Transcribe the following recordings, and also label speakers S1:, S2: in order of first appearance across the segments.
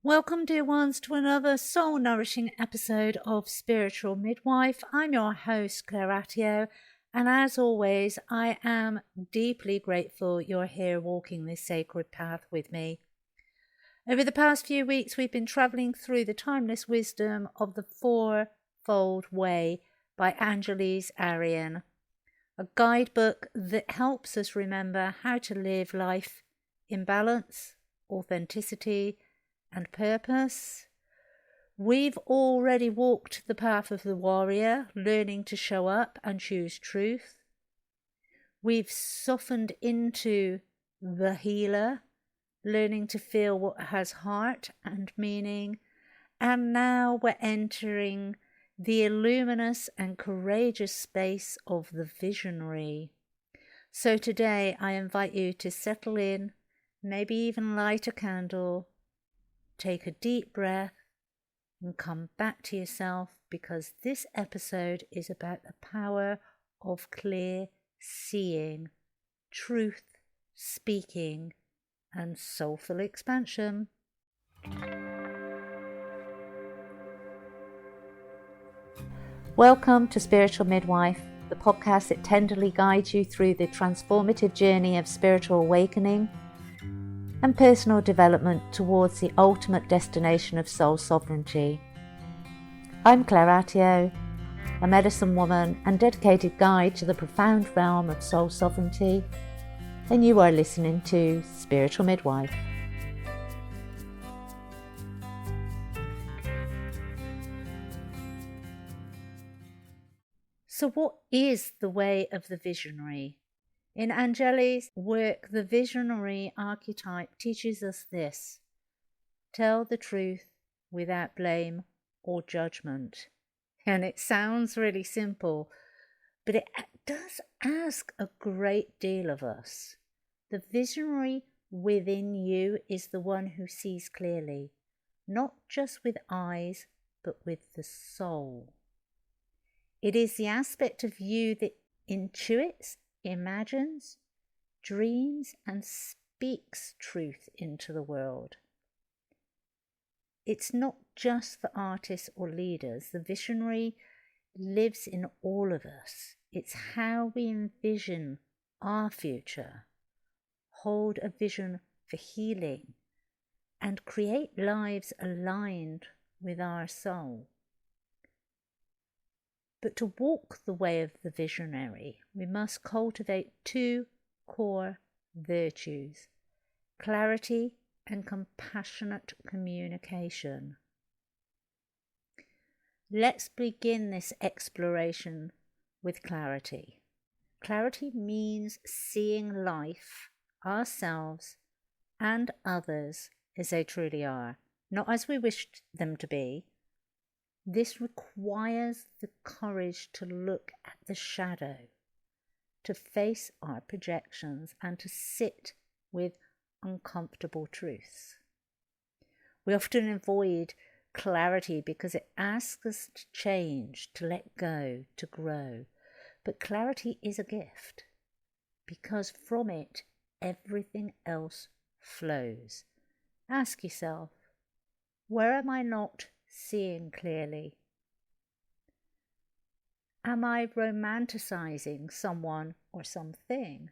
S1: Welcome, dear ones, to another soul-nourishing episode of Spiritual Midwife. I'm your host, Arrien, and as always, I am deeply grateful you're here walking this sacred path with me. Over the past few weeks, we've been travelling through the timeless wisdom of the Fourfold Way by actualise Arrien, a guidebook that helps us remember how to live life in balance, authenticity, and purpose. We've already walked the path of the warrior, learning to show up and choose truth. We've softened into the healer, learning to feel what has heart and meaning. And now we're entering the luminous and courageous space of the visionary. So today I invite you to settle in, maybe even light a candle, take a deep breath and come back to yourself, because this episode is about the power of clear seeing, truth speaking, and soulful expansion. Welcome to Spiritual Midwife, the podcast that tenderly guides you through the transformative journey of spiritual awakening and personal development towards the ultimate destination of soul sovereignty. I'm Arrien, a medicine woman and dedicated guide to the profound realm of soul sovereignty, and you are listening to Spiritual Midwife. So what is the way of the visionary? In Angeli's work, the visionary archetype teaches us this: tell the truth without blame or judgment. And it sounds really simple, but it does ask a great deal of us. The visionary within you is the one who sees clearly, not just with eyes, but with the soul. It is the aspect of you that intuits, imagines, dreams, and speaks truth into the world. It's not just for artists or leaders. The visionary lives in all of us. It's how we envision our future, hold a vision for healing, and create lives aligned with our soul. But to walk the way of the visionary, we must cultivate two core virtues: clarity and compassionate communication. Let's begin this exploration with clarity. Clarity means seeing life, ourselves, and others as they truly are, not as we wish them to be. This requires the courage to look at the shadow, to face our projections, and to sit with uncomfortable truths. We often avoid clarity because it asks us to change, to let go, to grow. But clarity is a gift, because from it everything else flows. Ask yourself, where am I not seeing clearly? Am I romanticizing someone or something?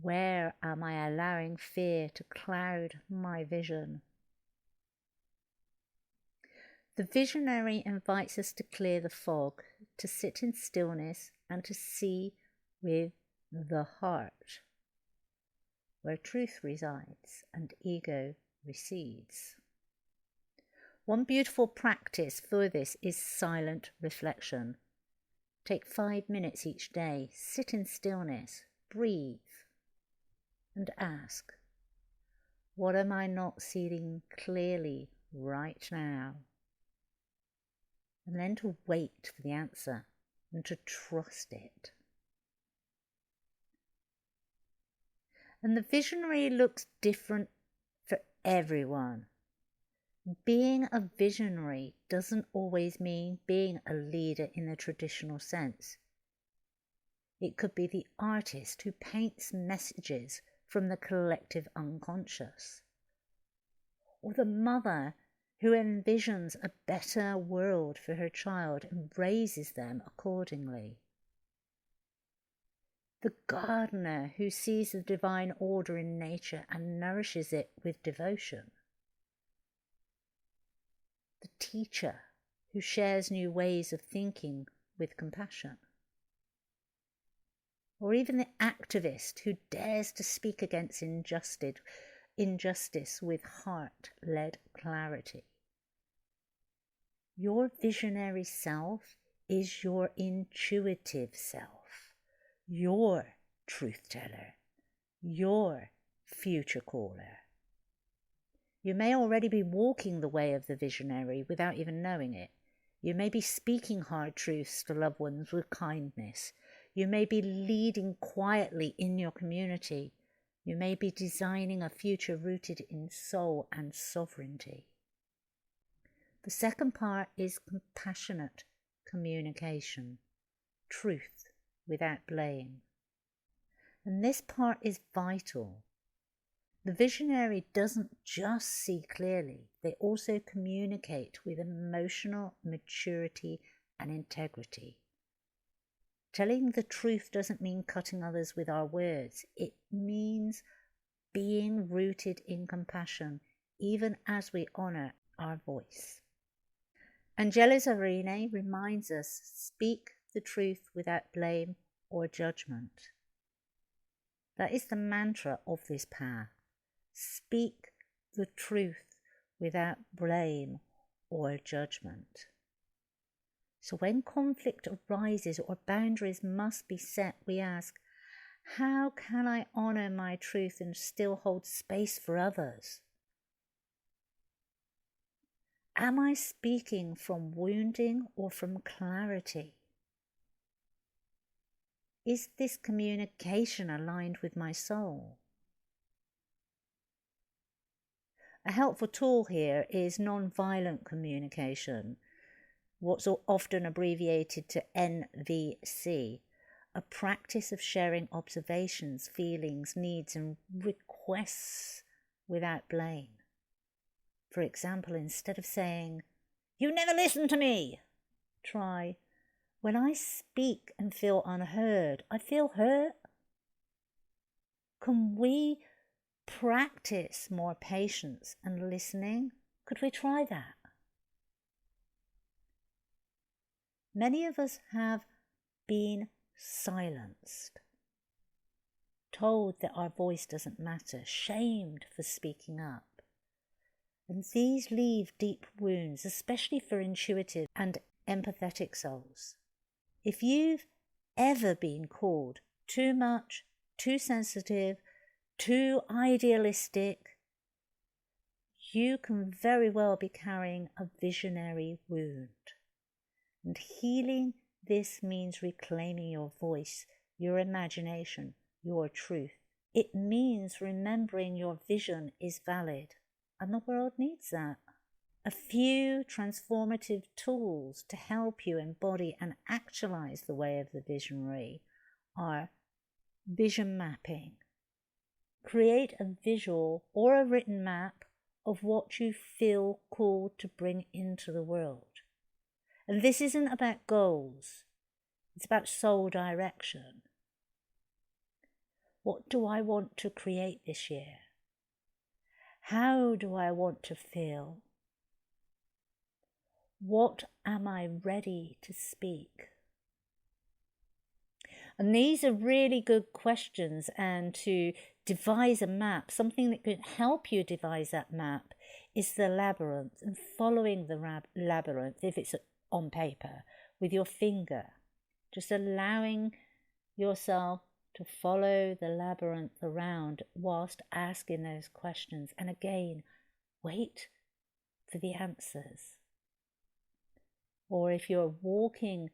S1: Where am I allowing fear to cloud my vision? The visionary invites us to clear the fog, to sit in stillness, and to see with the heart, where truth resides and ego recedes. One beautiful practice for this is silent reflection. Take 5 minutes each day, sit in stillness, breathe, and ask, what am I not seeing clearly right now? And then to wait for the answer and to trust it. And the visionary looks different for everyone. Being a visionary doesn't always mean being a leader in the traditional sense. It could be the artist who paints messages from the collective unconscious, or the mother who envisions a better world for her child and raises them accordingly. The gardener who sees the divine order in nature and nourishes it with devotion. The teacher who shares new ways of thinking with compassion. Or even the activist who dares to speak against injustice with heart-led clarity. Your visionary self is your intuitive self, your truth teller, your future caller. You may already be walking the way of the visionary without even knowing it. You may be speaking hard truths to loved ones with kindness. You may be leading quietly in your community. You may be designing a future rooted in soul and sovereignty. The second part is compassionate communication, truth without blame. And this part is vital. The visionary doesn't just see clearly, they also communicate with emotional maturity and integrity. Telling the truth doesn't mean cutting others with our words. It means being rooted in compassion, even as we honour our voice. Angelis Arrien reminds us, speak the truth without blame or judgment. That is the mantra of this path. Speak the truth without blame or judgment. So when conflict arises or boundaries must be set, we ask, how can I honour my truth and still hold space for others? Am I speaking from wounding or from clarity? Is this communication aligned with my soul? A helpful tool here is non-violent communication, what's often abbreviated to NVC, a practice of sharing observations, feelings, needs and requests without blame. For example, instead of saying, "You never listen to me," try, "When I speak and feel unheard, I feel hurt." Can we practice more patience and listening? Could we try that? Many of us have been silenced, told that our voice doesn't matter, shamed for speaking up. And these leave deep wounds, especially for intuitive and empathetic souls. If you've ever been called too much, too sensitive, too idealistic, you can very well be carrying a visionary wound. And healing this means reclaiming your voice, your imagination, your truth. It means remembering your vision is valid, and the world needs that. A few transformative tools to help you embody and actualize the way of the visionary are vision mapping. Create a visual or a written map of what you feel called to bring into the world. And this isn't about goals, it's about soul direction. What do I want to create this year? How do I want to feel? What am I ready to speak? And these are really good questions, and to devise a map, something that could help you devise that map is the labyrinth, and following the labyrinth, if it's on paper, with your finger, just allowing yourself to follow the labyrinth around whilst asking those questions. And again, wait for the answers. Or if you're walking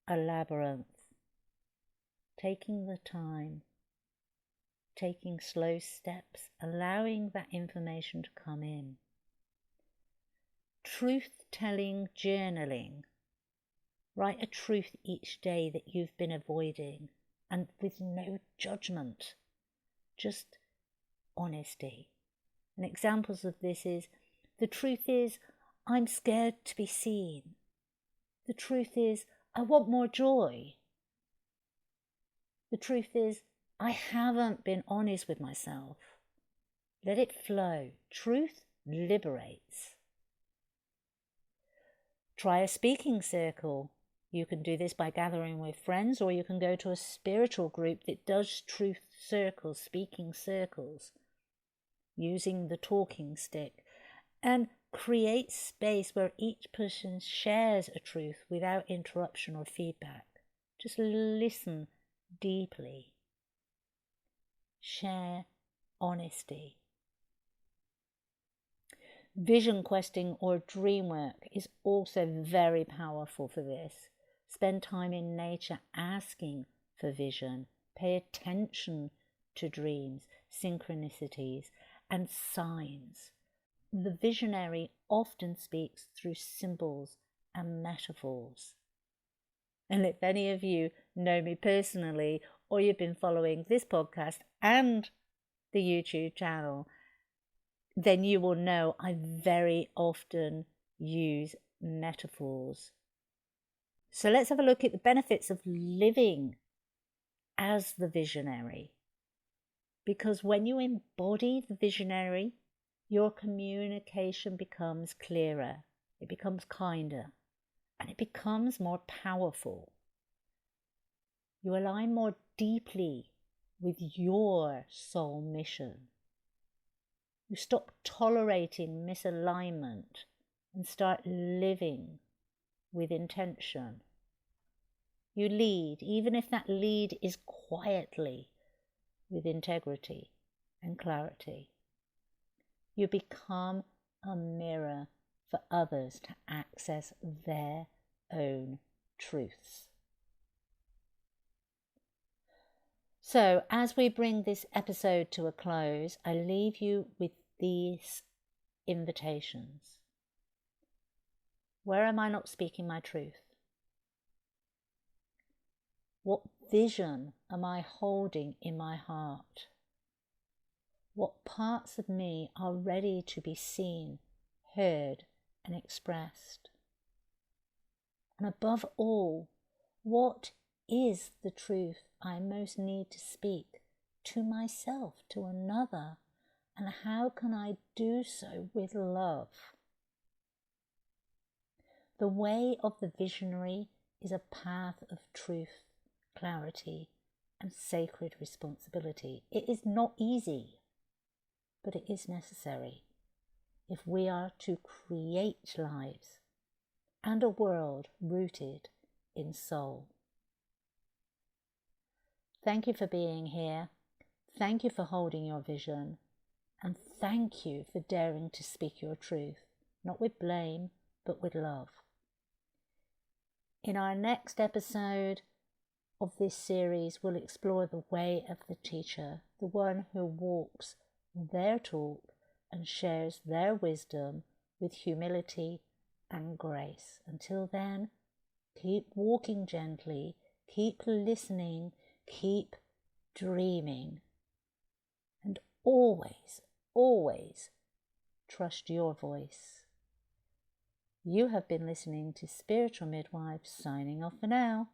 S1: a labyrinth, taking the time, taking slow steps, allowing that information to come in. Truth-telling journaling. Write a truth each day that you've been avoiding, and with no judgment, just honesty. And examples of this is, The truth is, I'm scared to be seen. The truth is, I want more joy. The truth is, I haven't been honest with myself. Let it flow. Truth liberates. Try a speaking circle. You can do this by gathering with friends, or you can go to a spiritual group that does truth circles, speaking circles, using the talking stick, and create space where each person shares a truth without interruption or feedback. Just listen deeply. Share honesty. Vision questing or dream work is also very powerful for this. Spend time in nature asking for vision. Pay attention to dreams, synchronicities, and signs. The visionary often speaks through symbols and metaphors. And if any of you know me personally, or you've been following this podcast and the YouTube channel, then you will know I very often use metaphors. So let's have a look at the benefits of living as the visionary. Because when you embody the visionary, your communication becomes clearer, it becomes kinder, and it becomes more powerful. You align more deeply with your soul mission. You stop tolerating misalignment and start living with intention. You lead, even if that lead is quietly, with integrity and clarity. You become a mirror for others to access their own truths. So, as we bring this episode to a close, I leave you with these invitations. Where am I not speaking my truth? What vision am I holding in my heart? What parts of me are ready to be seen, heard, and expressed? And above all, what is the truth I most need to speak to myself, to another, and how can I do so with love? The way of the visionary is a path of truth, clarity, and sacred responsibility. It is not easy, but it is necessary if we are to create lives and a world rooted in soul. Thank you for being here. Thank you for holding your vision. And thank you for daring to speak your truth, not with blame, but with love. In our next episode of this series, we'll explore the way of the teacher, the one who walks their talk and shares their wisdom with humility and grace. Until then, keep walking gently, keep listening, keep dreaming, and always, always trust your voice. You have been listening to Spiritual Midwife, signing off for now.